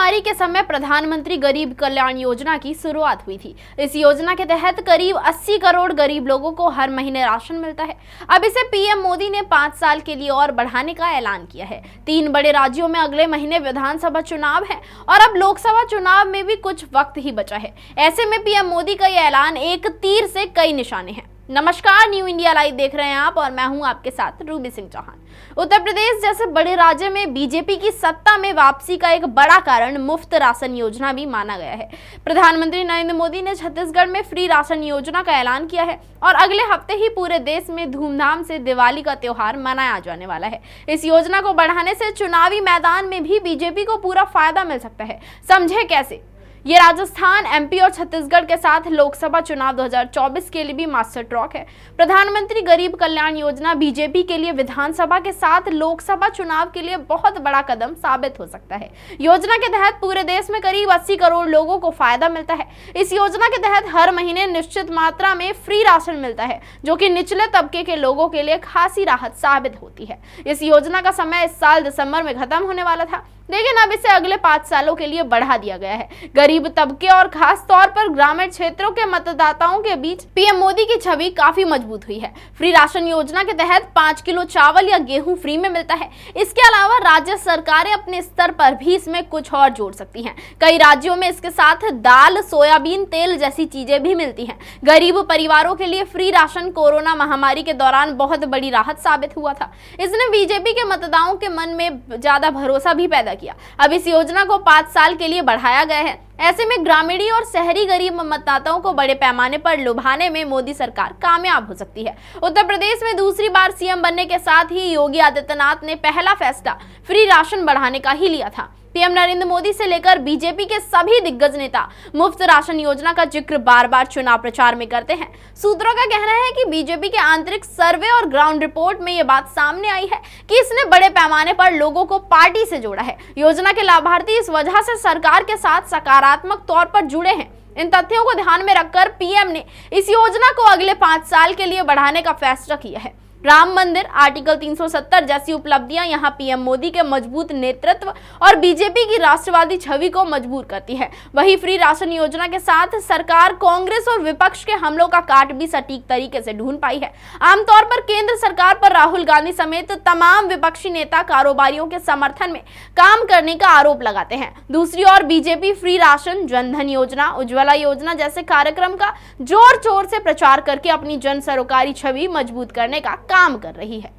महामारी के समय प्रधानमंत्री गरीब कल्याण योजना की शुरुआत हुई थी। इस योजना के तहत करीब 80 करोड़ गरीब लोगों को हर महीने राशन मिलता है। अब इसे पीएम मोदी ने 5 साल के लिए और बढ़ाने का ऐलान किया है। 3 बड़े राज्यों में अगले महीने विधानसभा चुनाव है और अब लोकसभा चुनाव में भी कुछ वक्त ही बचा है। ऐसे में पीएम मोदी का ये ऐलान एक तीर से कई निशाने हैं। नमस्कार, न्यू इंडिया लाइव देख रहे हैं आप और मैं हूं आपके साथ रूबी सिंह चौहान। उत्तर प्रदेश जैसे बड़े राज्य में बीजेपी की सत्ता में वापसी का एक बड़ा कारण मुफ्त राशन योजना भी माना गया है। प्रधानमंत्री नरेंद्र मोदी ने छत्तीसगढ़ में फ्री राशन योजना का ऐलान किया है और अगले हफ्ते ही पूरे देश में धूमधाम से दिवाली का त्योहार मनाया जाने वाला है। इस योजना को बढ़ाने से चुनावी मैदान में भी बीजेपी को पूरा फायदा मिल सकता है। समझे कैसे? ये राजस्थान, एमपी और छत्तीसगढ़ के साथ लोकसभा चुनाव 2024 के लिए भी मास्टर ट्रैक है। प्रधानमंत्री गरीब कल्याण योजना बीजेपी के लिए विधानसभा के साथ लोकसभा चुनाव के लिए बहुत बड़ा कदम साबित हो सकता है। योजना के तहत पूरे देश में करीब 80 करोड़ लोगों को फायदा मिलता है। इस योजना के तहत हर महीने निश्चित मात्रा में फ्री राशन मिलता है, जो कि निचले तबके के लोगों के लिए खासी राहत साबित होती है। इस योजना का समय इस साल दिसंबर में खत्म होने वाला था, लेकिन अब इसे अगले 5 सालों के लिए बढ़ा दिया गया है। गरीब तबके और खास तौर पर ग्रामीण क्षेत्रों के मतदाताओं के बीच पीएम मोदी की छवि काफी मजबूत हुई है। फ्री राशन योजना के तहत 5 किलो चावल या गेहूं फ्री में मिलता है। इसके अलावा राज्य सरकारें अपने स्तर पर भी इसमें कुछ और जोड़ सकती हैं। कई राज्यों में इसके साथ दाल, सोयाबीन तेल जैसी चीजें भी मिलती हैं। गरीब परिवारों के लिए फ्री राशन कोरोना महामारी के दौरान बहुत बड़ी राहत साबित हुआ था। इसने बीजेपी के मतदाताओं के मन में ज्यादा भरोसा भी पैदा किया। अब इस योजना को 5 साल के लिए बढ़ाया गया है। ऐसे में ग्रामीण और शहरी गरीब मतदाताओं को बड़े पैमाने पर लुभाने में मोदी सरकार कामयाब हो सकती है। उत्तर प्रदेश में दूसरी बार सीएम बनने के साथ ही योगी आदित्यनाथ ने पहला फैसला फ्री राशन बढ़ाने का ही लिया था। पीएम नरेंद्र मोदी से लेकर बीजेपी के सभी दिग्गज नेता मुफ्त राशन योजना का जिक्र बार बार चुनाव प्रचार में करते हैं। सूत्रों का कहना है कि बीजेपी के आंतरिक सर्वे और ग्राउंड रिपोर्ट में यह बात सामने आई है कि इसने बड़े पैमाने पर लोगों को पार्टी से जोड़ा है। योजना के लाभार्थी इस वजह से सरकार के साथ सकारात्मक तौर पर जुड़े हैं। इन तथ्यों को ध्यान में रखकर पीएम ने इस योजना को अगले 5 साल के लिए बढ़ाने का फैसला किया है। राम मंदिर, आर्टिकल 370 जैसी उपलब्धियां यहां पीएम मोदी के मजबूत नेतृत्व और बीजेपी की राष्ट्रवादी छवि को मजबूर करती है। वहीं फ्री राशन योजना के साथ सरकार कांग्रेस और विपक्ष के हमलों का काट भी सटीक तरीके से ढूंढ पाई है। आमतौर पर केंद्र सरकार पर राहुल गांधी समेत तमाम विपक्षी नेता कारोबारियों के समर्थन में काम करने का आरोप लगाते हैं। दूसरी ओर बीजेपी फ्री राशन, जनधन योजना, उज्ज्वला योजना जैसे कार्यक्रम का जोर शोर से प्रचार करके अपनी जन सरोकारी छवि मजबूत करने का काम कर रही है।